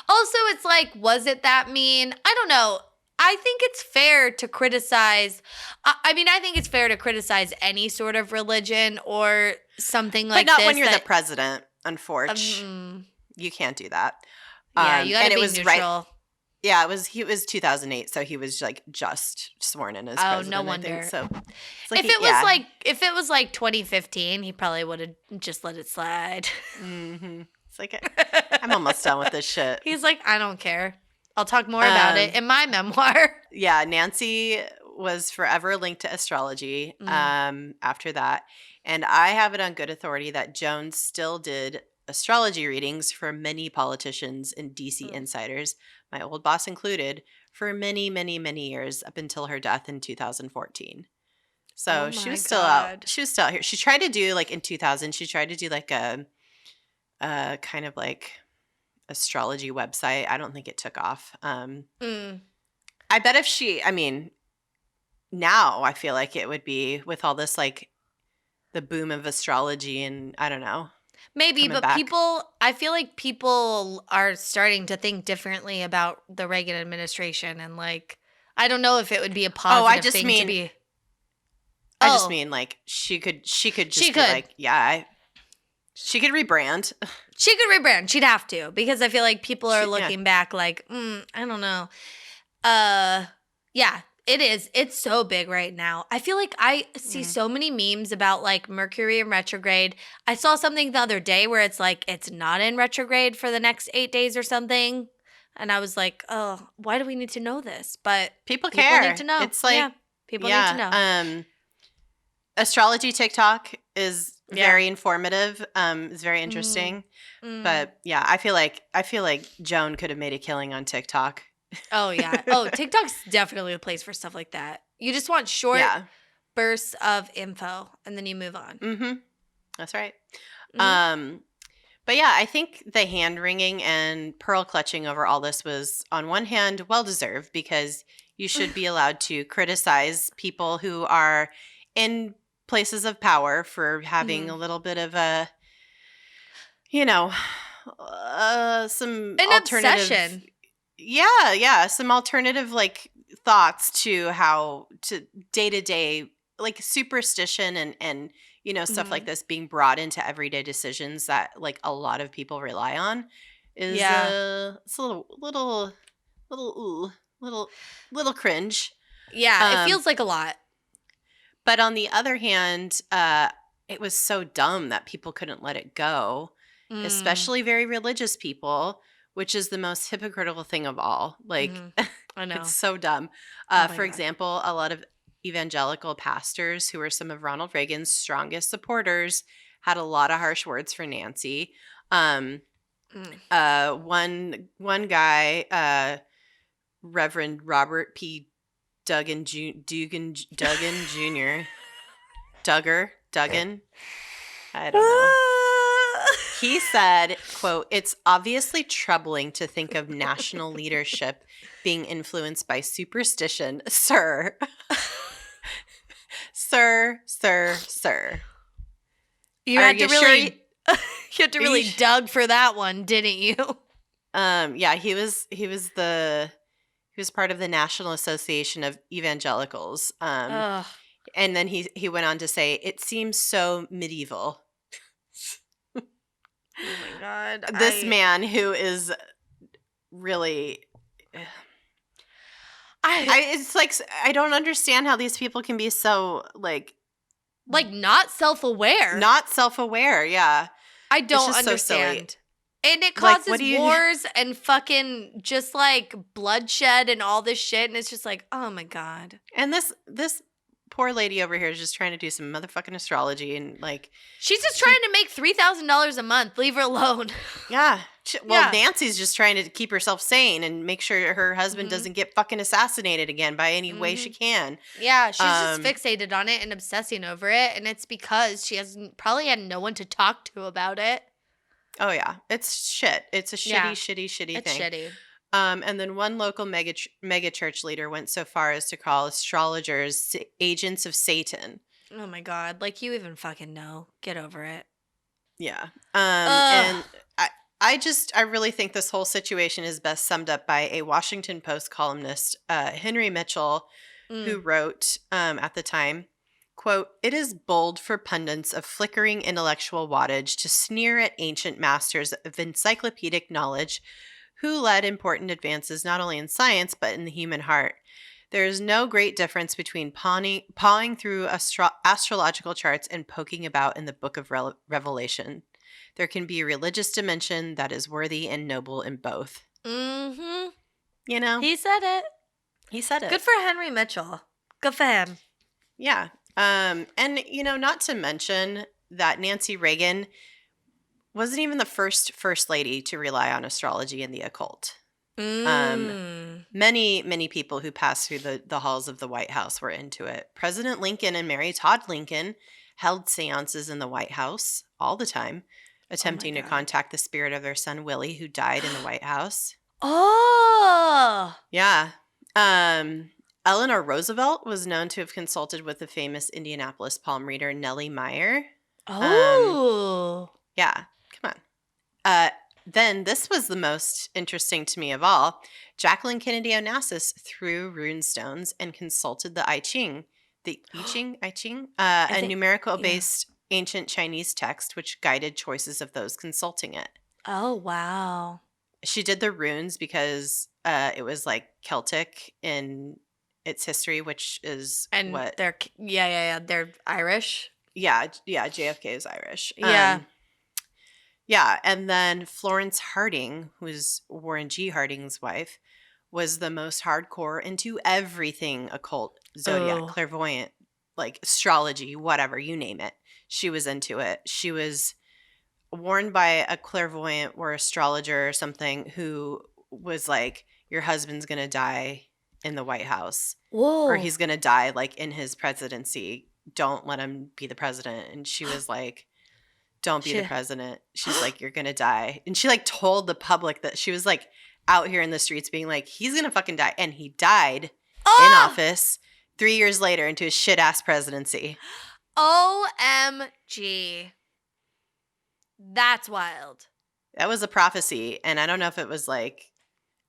Also, it's like, was it that mean? I don't know. I think it's fair to criticize. I think it's fair to criticize any sort of religion or something like this. But not when you're the president, unfortunately. You can't do that. Yeah, you gotta be neutral. Right, yeah, it was 2008, so he was like just sworn in as president. Oh, no wonder. I think. So if it was like 2015, he probably would have just let it slide. Mm-hmm. It's like, I'm almost done with this shit. He's like, I don't care. I'll talk more about it in my memoir. Yeah, Nancy was forever linked to astrology after that. And I have it on good authority that Joan still did astrology readings for many politicians and DC insiders, my old boss included, for many, many, many years up until her death in 2014. So she was still out. She was still out here. She tried to do like in 2000, she tried to do like a kind of like astrology website. I don't think it took off. I bet now I feel like it would be with all this like the boom of astrology and I don't know. Maybe, but I feel like people are starting to think differently about the Reagan administration and like, I don't know if it would be a positive thing to be. I just mean like she could be like, yeah, she could rebrand. She could rebrand. She'd have to because I feel like people are looking back like, I don't know. Yeah, it is. It's so big right now. I feel like I see so many memes about like Mercury in retrograde. I saw something the other day where it's like it's not in retrograde for the next 8 days or something. And I was like, oh, why do we need to know this? But people care. People need to know. It's like, people need to know. Astrology TikTok is very informative. It's very interesting. But yeah, I feel like Joan could have made a killing on TikTok. Oh yeah. Oh, TikTok's definitely a place for stuff like that. You just want short bursts of info and then you move on. Mm-hmm. That's right. But yeah, I think the hand wringing and pearl clutching over all this was on one hand well deserved because you should be allowed to criticize people who are in places of power for having a little bit of a, some alternative obsession. Yeah, some alternative like thoughts to how to day-to-day like superstition and stuff like this being brought into everyday decisions that like a lot of people rely on is it's a little cringe. Yeah, it feels like a lot. But on the other hand, it was so dumb that people couldn't let it go, especially very religious people, which is the most hypocritical thing of all. Like, I know. It's so dumb. For example, a lot of evangelical pastors who were some of Ronald Reagan's strongest supporters had a lot of harsh words for Nancy. One guy, Reverend Robert P. Duggan Jr. Duggan. I don't know. He said, quote, "It's obviously troubling to think of national leadership being influenced by superstition, sir." Sir. You had to really dug for that one, didn't you? Yeah, he was part of the National Association of Evangelicals. And then he went on to say, "It seems so medieval." Oh my God. This man who is really it's like I don't understand how these people can be so like not self-aware. Not self-aware, yeah. I don't understand. So and it causes wars and fucking just like bloodshed and all this shit and it's just like, oh my God. And this poor lady over here is just trying to do some motherfucking astrology and like she's just trying to make $3,000 a month. Leave her alone. Yeah. Well, Nancy's just trying to keep herself sane and make sure her husband doesn't get fucking assassinated again by any way she can. Yeah, she's just fixated on it and obsessing over it, and it's because she hasn't probably had no one to talk to about it. Oh yeah, it's shit. It's a shitty thing. It's shitty. And then one local mega church leader went so far as to call astrologers agents of Satan. Oh my God. Like, you even fucking know. Get over it. Yeah. And I really think this whole situation is best summed up by a Washington Post columnist, Henry Mitchell, who wrote at the time, quote, "It is bold for pundits of flickering intellectual wattage to sneer at ancient masters of encyclopedic knowledge who led important advances not only in science but in the human heart. There is no great difference between pawing through astrological charts and poking about in the book of Revelation. There can be a religious dimension that is worthy and noble in both." Mm-hmm. You know? He said it. He said it. Good for Henry Mitchell. Good for him. Yeah. And, not to mention that Nancy Reagan wasn't even the first lady to rely on astrology and the occult. Many people who passed through the halls of the White House were into it. President Lincoln and Mary Todd Lincoln held seances in the White House all the time, attempting to contact the spirit of their son Willie, who died in the White House. Oh! Yeah. Eleanor Roosevelt was known to have consulted with the famous Indianapolis palm reader Nellie Meyer. Oh! Yeah. Come on. Then this was the most interesting to me of all. Jacqueline Kennedy Onassis threw rune stones and consulted the I Ching, a numerical-based ancient Chinese text which guided choices of those consulting it. Oh, wow. She did the runes because it was like Celtic in its history, which is what... they're they're Irish. Yeah, JFK is Irish. Yeah. Yeah, and then Florence Harding, who's Warren G. Harding's wife, was the most hardcore into everything occult, zodiac, clairvoyant, like astrology, whatever, you name it. She was into it. She was warned by a clairvoyant or astrologer or something who was like, your husband's going to die in the White House. Whoa. Or he's going to die like in his presidency. Don't let him be the president. And she was like, don't be the president. She's like, you're going to die. And she like told the public that she was like out here in the streets being like, he's going to fucking die. And he died in office 3 years later into his shit ass presidency. OMG. That's wild. That was a prophecy. And I don't know if it was like,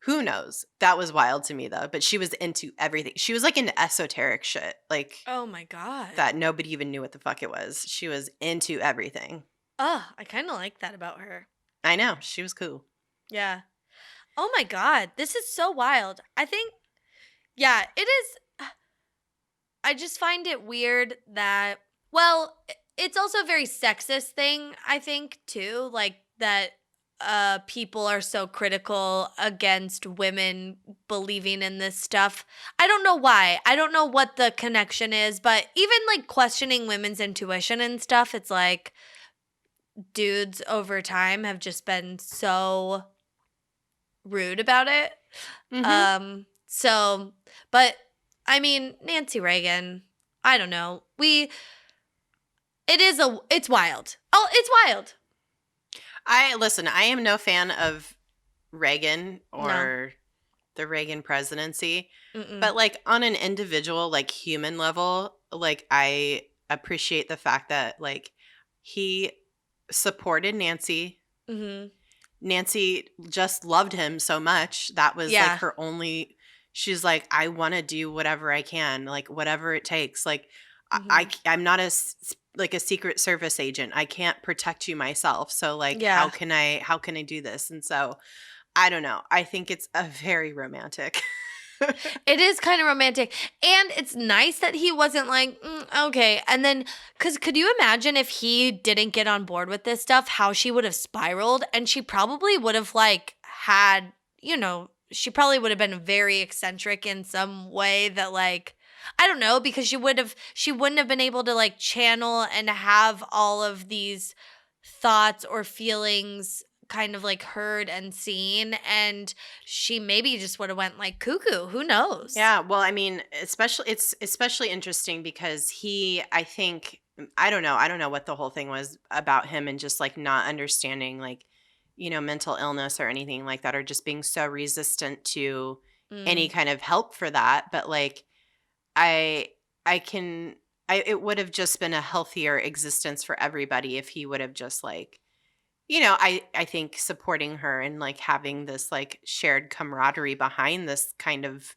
who knows? That was wild to me though. But she was into everything. She was like into esoteric shit. Like, oh my God. That nobody even knew what the fuck it was. She was into everything. I kind of like that about her. I know. She was cool. Yeah. Oh my God. This is so wild. I think, yeah, it is. I just find it weird that, well, it's also a very sexist thing, I think, too. Like that people are so critical against women believing in this stuff. I don't know why. I don't know what the connection is, but even like questioning women's intuition and stuff, it's like, dudes over time have just been so rude about it. Mm-hmm. But I mean, Nancy Reagan, I don't know. It's wild. Oh, it's wild. I am no fan of Reagan or the Reagan presidency. Mm-mm. But like on an individual, like human level, like I appreciate the fact that like he supported Nancy. Mm-hmm. Nancy just loved him so much. That was like her only, she's like, I want to do whatever I can, like whatever it takes. Like mm-hmm. I'm not a Secret Service agent. I can't protect you myself. So like, how can I do this? And so I don't know. I think it's a very romantic. It is kind of romantic. And it's nice that he wasn't like, okay. And then, because could you imagine if he didn't get on board with this stuff, how she would have spiraled? And she probably would have like had, she probably would have been very eccentric in some way that like, I don't know, because she wouldn't have been able to like channel and have all of these thoughts or feelings kind of like heard and seen, and she maybe just would have went like cuckoo. Who knows? Yeah, well, I mean, it's especially interesting because I think I don't know what the whole thing was about him and just like not understanding like, mental illness or anything like that, or just being so resistant to any kind of help for that. But like I I can it would have just been a healthier existence for everybody if he would have just like, I think supporting her and like having this like shared camaraderie behind this kind of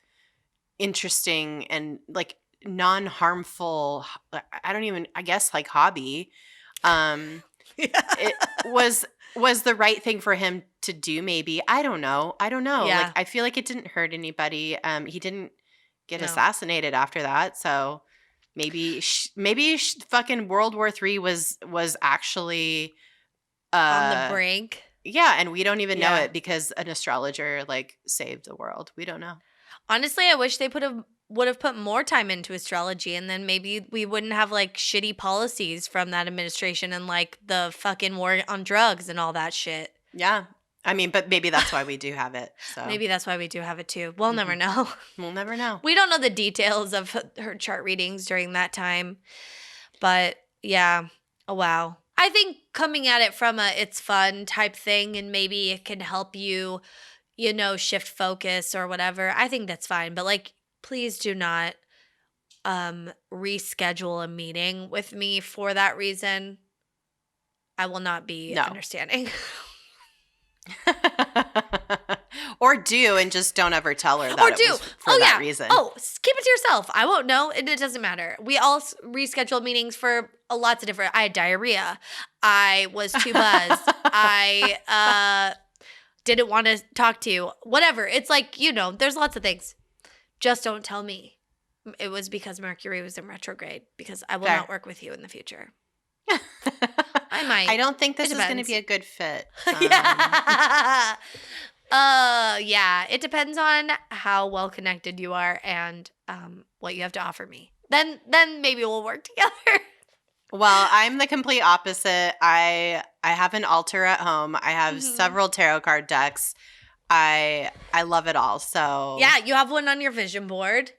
interesting and like non-harmful, I guess like hobby. It was the right thing for him to do, maybe. I don't know. Yeah. Like I feel like it didn't hurt anybody. He didn't get No. assassinated after that, so maybe fucking World War III was actually On the brink. yeah, and we don't even know Yeah. it because an astrologer like saved the world. We don't know. Honestly, I wish they would have put more time into astrology, and then maybe we wouldn't have like shitty policies from that administration and like the fucking war on drugs and all that shit. Yeah. I mean, but maybe that's why we do have it. So Maybe that's why we do have it too. We'll never know. we'll never know. We don't know the details of her chart readings during that time. But yeah, oh wow. I think coming at it from a it's fun type thing, and maybe it can help you, shift focus or whatever. I think that's fine. But like, please do not reschedule a meeting with me for that reason. I will not be understanding. Or do and just don't ever tell her that it was for that reason. Oh, keep it to yourself. I won't know. It doesn't matter. We all rescheduled meetings for lots of different. I had diarrhea. I was too buzzed. I didn't want to talk to you. Whatever. It's like, there's lots of things. Just don't tell me. It was because Mercury was in retrograde, because I will not work with you in the future. I might. I don't think this is going to be a good fit. Yeah. Yeah. It depends on how well connected you are and what you have to offer me. Then maybe we'll work together. Well, I'm the complete opposite. I have an altar at home. I have several tarot card decks. I love it all. So yeah, you have one on your vision board.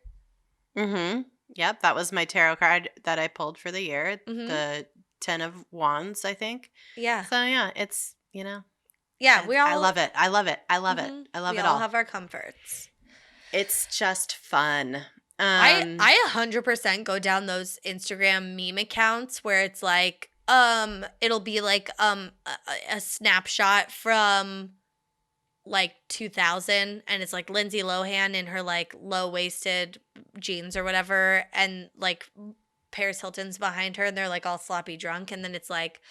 Mm-hmm. Yep, that was my tarot card that I pulled for the year. The 10 of Wands, I think. Yeah. So yeah, it's Yeah, I love it. I love it. I love it. I love it all. We all have our comforts. It's just fun. I 100% go down those Instagram meme accounts where it's like it'll be like a snapshot from like 2000, and it's like Lindsay Lohan in her like low-waisted jeans or whatever, and like Paris Hilton's behind her and they're like all sloppy drunk, and then it's like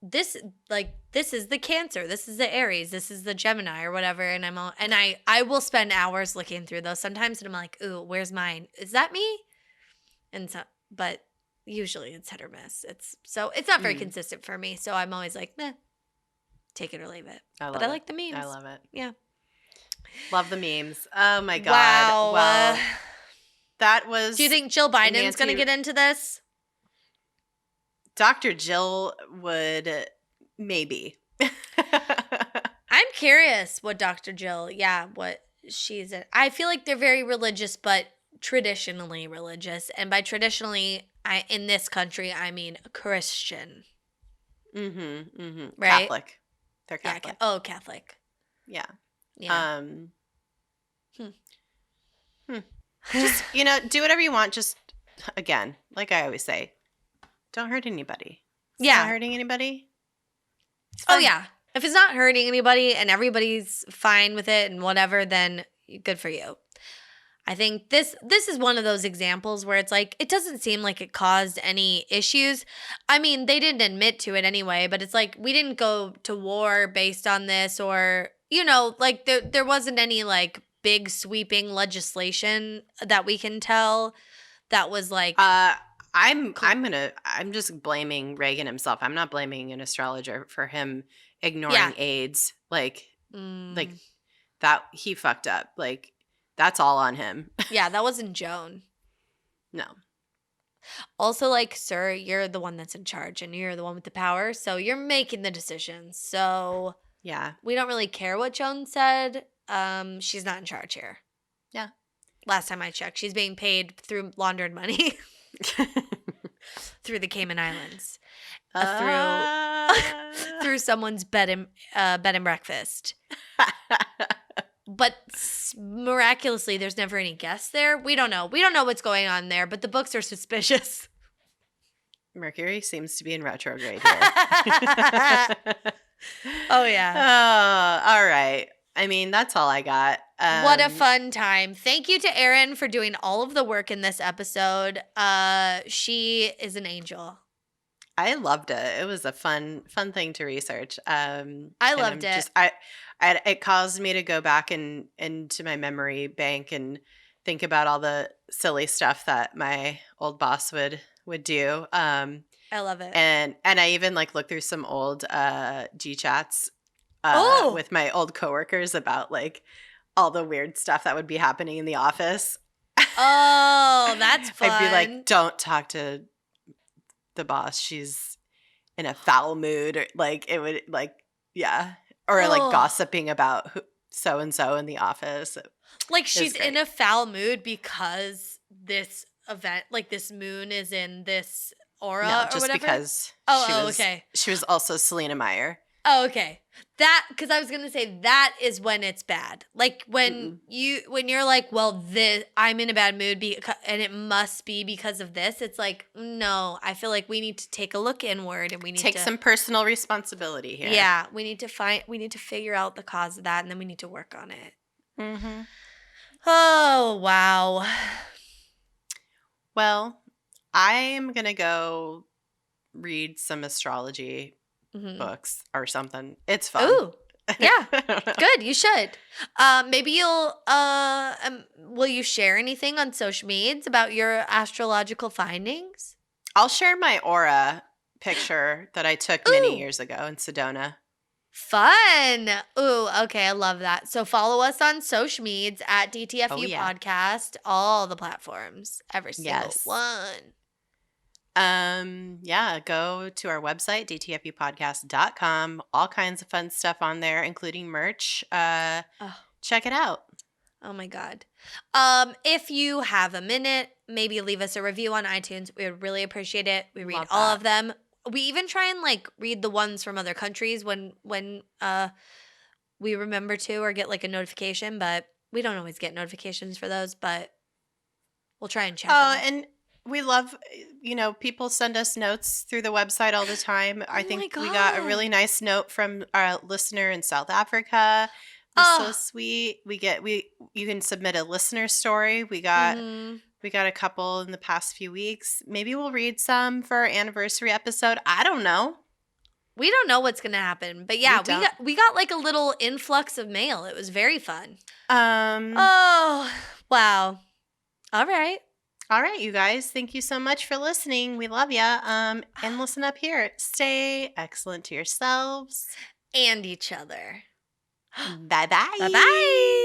this is the Cancer, this is the Aries, this is the Gemini or whatever, and I will spend hours looking through those sometimes, and I'm like, ooh, where's mine? Is that me? And so, but usually it's hit or miss. It's not very consistent for me, so I'm always like, meh, take it or leave it. I like the memes. I love it. Yeah, love the memes. Oh my god. Wow. Well, that was. Do you think Jill Biden's going to get into this? Dr. Jill would maybe. I'm curious what Dr. Jill, what she's in. I feel like they're very religious, but traditionally religious. And by traditionally, in this country, I mean Christian. Right? Catholic. They're Catholic. Yeah, Catholic. Yeah. Yeah. Just, do whatever you want. Just, again, like I always say, don't hurt anybody. It's not hurting anybody. Oh, yeah. If it's not hurting anybody and everybody's fine with it and whatever, then good for you. I think this is one of those examples where it's like, it doesn't seem like it caused any issues. I mean, they didn't admit to it anyway, but it's like, we didn't go to war based on this, or, like there wasn't any like big sweeping legislation that we can tell that was like. I'm just blaming Reagan himself. I'm not blaming an astrologer for him ignoring AIDS. Like that he fucked up. Like, that's all on him. Yeah, that wasn't Joan. No. Also, like, sir, you're the one that's in charge and you're the one with the power. So you're making the decisions. So Yeah. we don't really care what Joan said. She's not in charge here. Yeah. Last time I checked, she's being paid through laundered money through the Cayman Islands, through someone's bed and breakfast. But miraculously, there's never any guests there. We don't know. We don't know what's going on there, but the books are suspicious. Mercury seems to be in retrograde here. Oh, yeah. Oh, all right. I mean, that's all I got. What a fun time. Thank you to Erin for doing all of the work in this episode. She is an angel. I loved it. It was a fun thing to research. I loved it. It caused me to go back into my memory bank and think about all the silly stuff that my old boss would do. I love it. And I even like looked through some old G chats with my old coworkers about like all the weird stuff that would be happening in the office. Oh, that's fun. I'd be like, don't talk to the boss. She's in a foul mood. Or like it would like, yeah. Or like gossiping about so and so in the office. Like she's in a foul mood because this event, like this moon is in this aura no, or just whatever? because okay. She was also Selena Meyer. Oh, okay. That, because I was gonna say that is when it's bad. Like when you're like, well, I'm in a bad mood and it must be because of this. It's like, no, I feel like we need to take a look inward and we need to take some personal responsibility here. Yeah, we need to figure out the cause of that and then we need to work on it. Mm-hmm. Oh, wow. Well, I'm gonna go read some astrology books or something. It's fun. Ooh, yeah, good. You should. Maybe will you share anything on social medias about your astrological findings? I'll share my aura picture that I took many years ago in Sedona. Fun. Ooh, okay. I love that. So follow us on social medias at DTFU Podcast, all the platforms, every single one. Yeah, go to our website, dtfupodcast.com. All kinds of fun stuff on there, including merch. Check it out. Oh my God. If you have a minute, maybe leave us a review on iTunes. We would really appreciate it. We read all of them. We even try and like read the ones from other countries when we remember to or get like a notification, but we don't always get notifications for those, but we'll try and check them. And we love, people send us notes through the website all the time. I think we got a really nice note from our listener in South Africa. It's so sweet. You can submit a listener story. We got a couple in the past few weeks. Maybe we'll read some for our anniversary episode. I don't know. We don't know what's going to happen. But yeah, we got like a little influx of mail. It was very fun. Oh, wow. All right. All right, you guys. Thank you so much for listening. We love you. And listen up here. Stay excellent to yourselves. And each other. Bye-bye. Bye-bye.